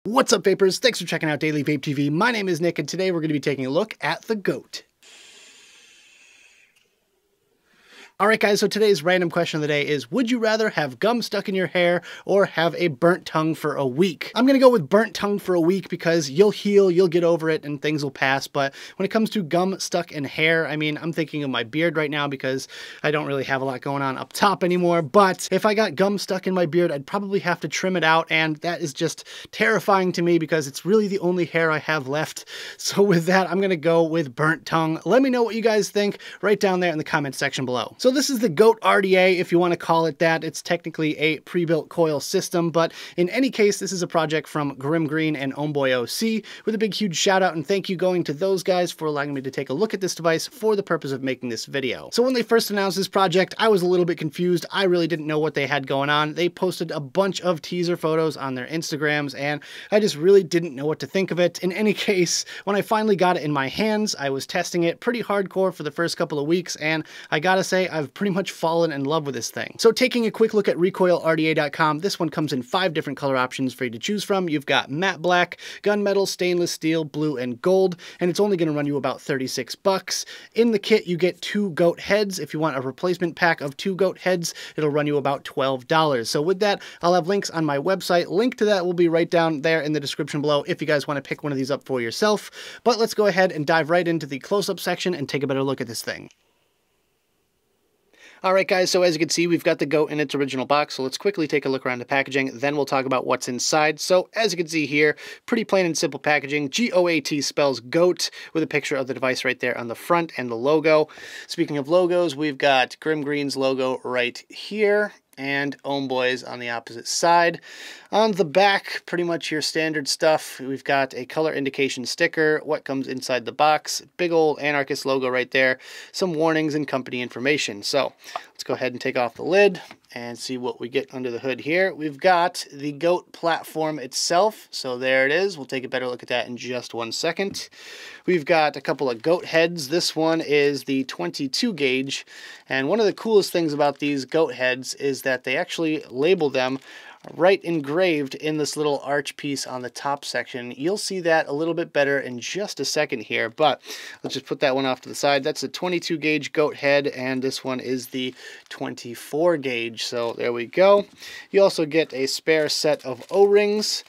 What's up, vapors? Thanks for checking out Daily Vape TV. My name is Nick, and today we're going to be taking a look at the G.O.A.T. Alright guys, so today's random question of the day is, would you rather have gum stuck in your hair or have a burnt tongue for a week? I'm gonna go with burnt tongue for a week because you'll heal, you'll get over it, and things will pass. But when it comes to gum stuck in hair, I mean, I'm thinking of my beard right now because I don't really have a lot going on up top anymore. But if I got gum stuck in my beard, I'd probably have to trim it out, and that is just terrifying to me because it's really the only hair I have left. So with that, I'm gonna go with burnt tongue. Let me know what you guys think right down there in the comment section below. So this is the G.O.A.T RDA, if you want to call it that. It's technically a pre-built coil system, but in any case, this is a project from Grimm and Ohmboyoc, with a big huge shout out and thank you going to those guys for allowing me to take a look at this device for the purpose of making this video. So when they first announced this project, I was a little bit confused. I really didn't know what they had going on. They posted a bunch of teaser photos on their Instagrams, and I just really didn't know what to think of it. In any case, when I finally got it in my hands, I was testing it pretty hardcore for the first couple of weeks, and I gotta say, I've pretty much fallen in love with this thing. So taking a quick look at recoilrda.com, this one comes in 5 different color options for you to choose from. You've got matte black, gunmetal, stainless steel, blue, and gold, and it's only going to run you about 36 bucks. In the kit, you get 2 G.O.A.T heads. If you want a replacement pack of 2 G.O.A.T heads, it'll run you about $12. So with that, I'll have links on my website. Link to that will be right down there in the description below if you guys want to pick one of these up for yourself. But let's go ahead and dive right into the close-up section and take a better look at this thing. Alright guys, so as you can see, we've got the G.O.A.T in its original box, so let's quickly take a look around the packaging, then we'll talk about what's inside. So as you can see here, pretty plain and simple packaging. G.O.A.T spells G.O.A.T with a picture of the device right there on the front and the logo. Speaking of logos, we've got Grimm's logo right here, and Ohmboy's on the opposite side. On the back, pretty much your standard stuff. We've got a color indication sticker, what comes inside the box, big old anarchist logo right there, some warnings and company information. So let's go ahead and take off the lid and see what we get under the hood here. We've got the G.O.A.T platform itself, so there it is. We'll take a better look at that in just one second. We've got a couple of G.O.A.T heads. This one is the 22 gauge, and one of the coolest things about these G.O.A.T heads is that they actually label them right engraved in this little arch piece on the top section. You'll see that a little bit better in just a second here, but let's just put that one off to the side. That's a 22 gauge G.O.A.T head, and this one is the 24 gauge. So there we go. You also get a spare set of O-rings,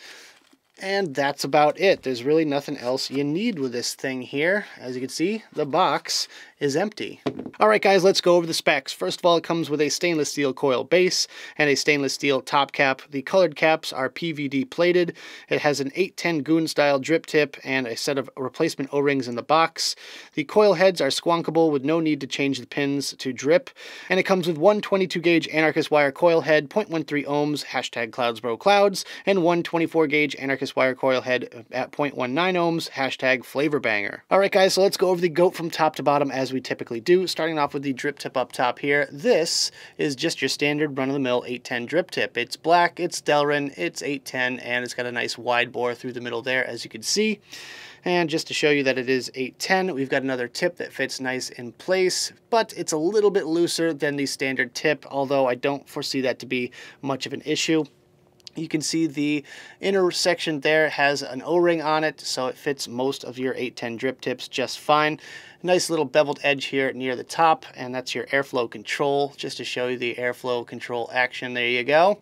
and that's about it. There's really nothing else you need with this thing here. As you can see, the box is empty. Alright guys, let's go over the specs. First of all, it comes with a stainless steel coil base and a stainless steel top cap. The colored caps are PVD plated. It has an 810 goon style drip tip and a set of replacement O-rings in the box. The coil heads are squonkable with no need to change the pins to drip. And it comes with one 22 gauge anarchist wire coil head, 0.13 ohms, hashtag cloudsbroclouds, and one 24 gauge anarchist wire coil head at 0.19 ohms, hashtag flavorbanger. Alright guys, so let's go over the G.O.A.T from top to bottom as we typically do, starting off with the drip tip up top here. This is just your standard run-of-the-mill 810 drip tip. It's black, it's Delrin, it's 810, and it's got a nice wide bore through the middle there, as you can see. And just to show you that it is 810, we've got another tip that fits nice in place, but it's a little bit looser than the standard tip, although I don't foresee that to be much of an issue. You can see the inner section there has an O-ring on it, so it fits most of your 810 drip tips just fine. Nice little beveled edge here near the top, and that's your airflow control, just to show you the airflow control action. There you go.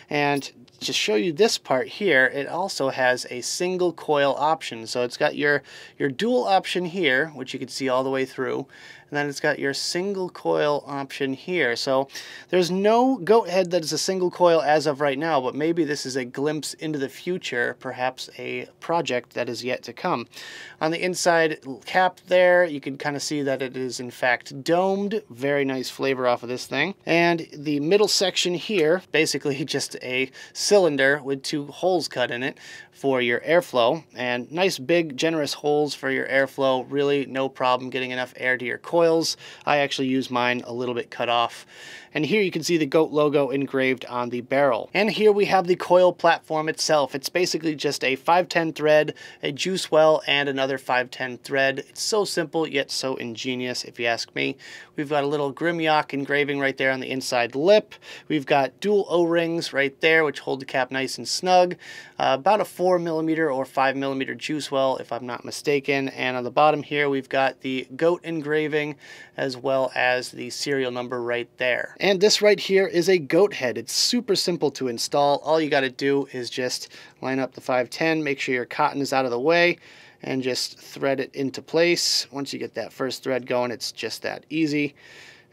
And to show you this part here, it also has a single coil option. So it's got your dual option here, which you can see all the way through, and then it's got your single coil option here. So there's no G.O.A.T head that is a single coil as of right now, but maybe this is a glimpse into the future, perhaps a project that is yet to come. On the inside cap there, you can kind of see that it is in fact domed. Very nice flavor off of this thing. And the middle section here, basically just a cylinder with 2 holes cut in it for your airflow, and nice big generous holes for your airflow. Really no problem getting enough air to your coils. I actually use mine a little bit cut off. And here you can see the G.O.A.T logo engraved on the barrel. And here we have the coil platform itself. It's basically just a 510 thread, a juice well, and another 510 thread. It's so simple, yet so ingenious, if you ask me. We've got a little Grimm engraving right there on the inside lip. We've got dual O-rings right there, which hold the cap nice and snug. About a 4mm or 5mm juice well, if I'm not mistaken. And on the bottom here, we've got the G.O.A.T engraving, as well as the serial number right there. And this right here is a G.O.A.T head. It's super simple to install. All you got to do is just line up the 510, make sure your cotton is out of the way, and just thread it into place. Once you get that first thread going, it's just that easy.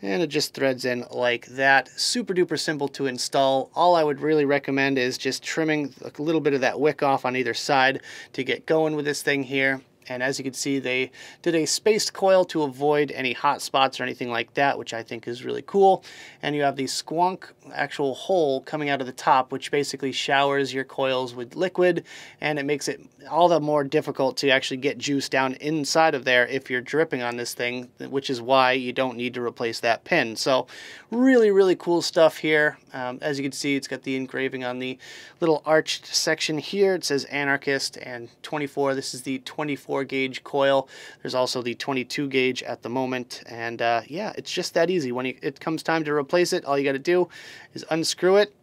And it just threads in like that. Super duper simple to install. All I would really recommend is just trimming a little bit of that wick off on either side to get going with this thing here. And as you can see, they did a spaced coil to avoid any hot spots or anything like that, which I think is really cool. And you have the squonk actual hole coming out of the top, which basically showers your coils with liquid, and it makes it all the more difficult to actually get juice down inside of there if you're dripping on this thing, which is why you don't need to replace that pin. So really, really cool stuff here. As you can see, it's got the engraving on the little arched section here. It says Anarchist and 24. This is the 24 gauge coil. There's also the 22 gauge at the moment. And yeah, it's just that easy. When it comes time to replace it, all you got to do is unscrew it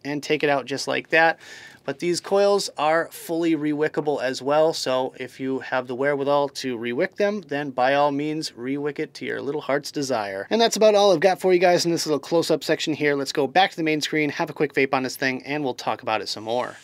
and take it out just like that. But these coils are fully rewickable as well, so if you have the wherewithal to rewick them, then by all means rewick it to your little heart's desire. And that's about all I've got for you guys in this little close-up section here. Let's go back to the main screen, have a quick vape on this thing, and we'll talk about it some more.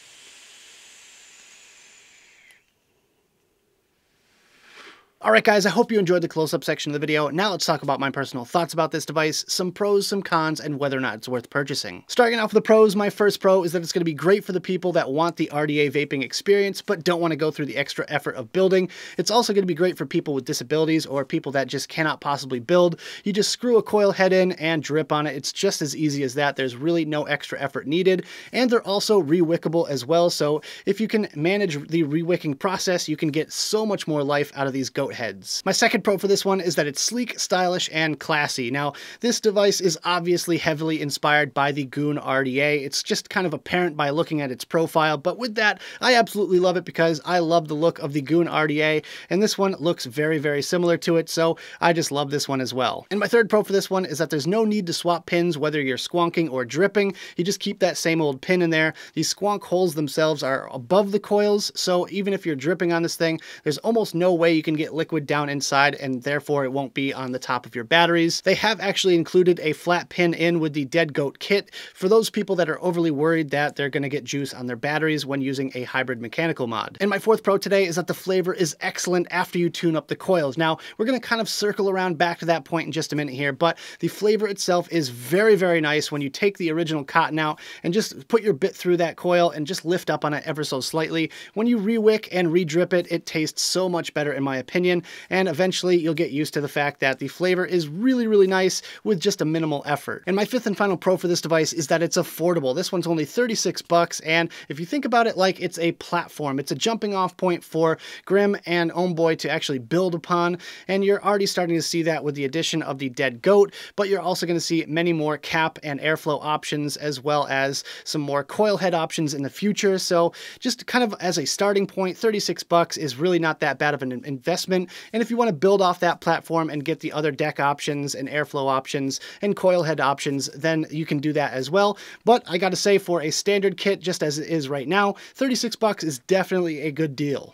Alright guys, I hope you enjoyed the close-up section of the video. Now let's talk about my personal thoughts about this device, some pros, some cons, and whether or not it's worth purchasing. Starting off with the pros, my first pro is that it's going to be great for the people that want the RDA vaping experience but don't want to go through the extra effort of building. It's also going to be great for people with disabilities or people that just cannot possibly build. You just screw a coil head in and drip on it. It's just as easy as that. There's really no extra effort needed, and they're also rewickable as well, so if you can manage the rewicking process, you can get so much more life out of these G.O.A.T heads. My second pro for this one is that it's sleek, stylish, and classy. Now, this device is obviously heavily inspired by the G.O.A.T RDA. It's just kind of apparent by looking at its profile, but with that, I absolutely love it because I love the look of the G.O.A.T RDA, and this one looks very, very similar to it, so I just love this one as well. And my third pro for this one is that there's no need to swap pins whether you're squonking or dripping. You just keep that same old pin in there. These squonk holes themselves are above the coils, so even if you're dripping on this thing, there's almost no way you can get liquid down inside, and therefore it won't be on the top of your batteries. They have actually included a flat pin in with the dead G.O.A.T kit for those people that are overly worried that they're going to get juice on their batteries when using a hybrid mechanical mod. And my fourth pro today is that the flavor is excellent after you tune up the coils. Now, we're going to kind of circle around back to that point in just a minute here, but the flavor itself is very, very nice when you take the original cotton out and just put your bit through that coil and just lift up on it ever so slightly. When you rewick and re-drip it, it tastes so much better in my opinion, and eventually you'll get used to the fact that the flavor is really, really nice with just a minimal effort. And my fifth and final pro for this device is that it's affordable. This one's only 36 bucks, and if you think about it like it's a platform, it's a jumping off point for Grimm and Ohmboyoc to actually build upon, and you're already starting to see that with the addition of the dead G.O.A.T, but you're also going to see many more cap and airflow options as well as some more coil head options in the future. So just kind of as a starting point, 36 bucks is really not that bad of an investment. And if you want to build off that platform and get the other deck options and airflow options and coil head options, then you can do that as well. But I gotta say, for a standard kit, just as it is right now, 36 bucks is definitely a good deal.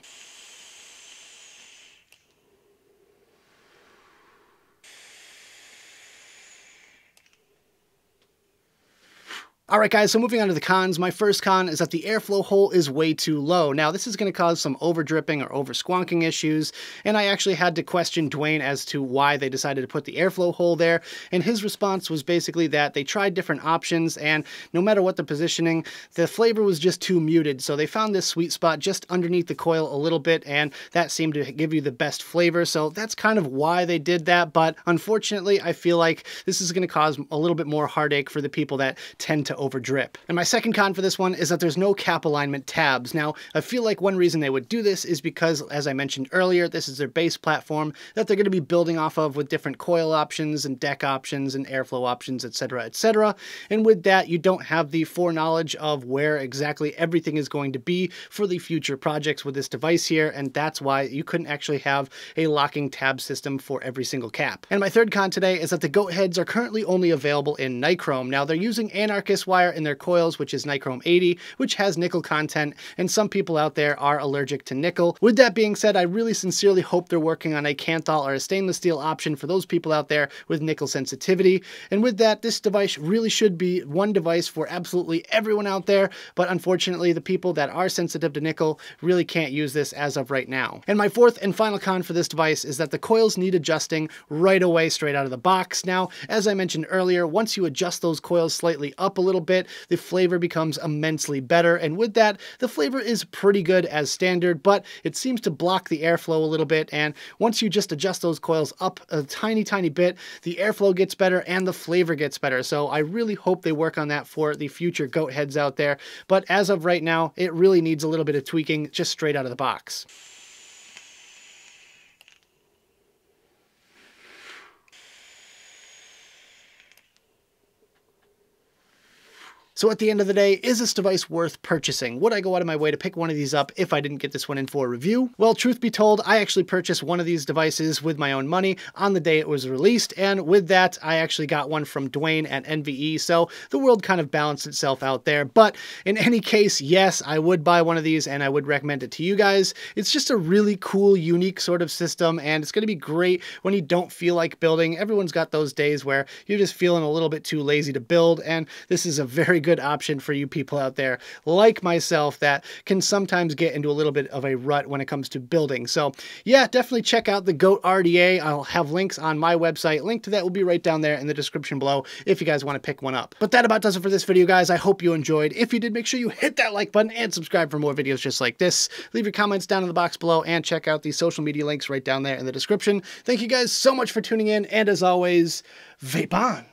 Alright guys, so moving on to the cons. My first con is that the airflow hole is way too low. Now this is going to cause some over dripping or over squonking issues, and I actually had to question Dwayne as to why they decided to put the airflow hole there, and his response was basically that they tried different options, and no matter what the positioning, the flavor was just too muted, so they found this sweet spot just underneath the coil a little bit, and that seemed to give you the best flavor, so that's kind of why they did that. But unfortunately, I feel like this is going to cause a little bit more heartache for the people that tend to over drip. And my second con for this one is that there's no cap alignment tabs. Now, I feel like one reason they would do this is because, as I mentioned earlier, this is their base platform that they're going to be building off of with different coil options and deck options and airflow options, etc., etc. And with that, you don't have the foreknowledge of where exactly everything is going to be for the future projects with this device here, and that's why you couldn't actually have a locking tab system for every single cap. And my third con today is that the G.O.A.T heads are currently only available in nichrome. Now, they're using anarchist wire in their coils, which is nichrome 80, which has nickel content, and some people out there are allergic to nickel. With that being said, I really sincerely hope they're working on a Kanthal or a stainless steel option for those people out there with nickel sensitivity. And with that, this device really should be one device for absolutely everyone out there, but unfortunately, the people that are sensitive to nickel really can't use this as of right now. And my fourth and final con for this device is that the coils need adjusting right away straight out of the box. Now, as I mentioned earlier, once you adjust those coils slightly up a little bit, the flavor becomes immensely better, and with that, the flavor is pretty good as standard, but it seems to block the airflow a little bit, and once you just adjust those coils up a tiny bit, the airflow gets better and the flavor gets better. So I really hope they work on that for the future G.O.A.T heads out there, but as of right now, it really needs a little bit of tweaking just straight out of the box. So at the end of the day, is this device worth purchasing? Would I go out of my way to pick one of these up if I didn't get this one in for a review? Well, truth be told, I actually purchased one of these devices with my own money on the day it was released, and with that, I actually got one from Dwayne at NVE, so the world kind of balanced itself out there. But in any case, yes, I would buy one of these, and I would recommend it to you guys. It's just a really cool, unique sort of system, and it's going to be great when you don't feel like building. Everyone's got those days where you're just feeling a little bit too lazy to build, and this is a very good option for you people out there like myself that can sometimes get into a little bit of a rut when it comes to building. So yeah, definitely check out the G.O.A.T RDA. I'll have links on my website. Link to that will be right down there in the description below if you guys want to pick one up. But that about does it for this video, guys. I hope you enjoyed. If you did, make sure you hit that like button and subscribe for more videos just like this. Leave your comments down in the box below and check out the social media links right down there in the description. Thank you guys so much for tuning in, and as always, vape on!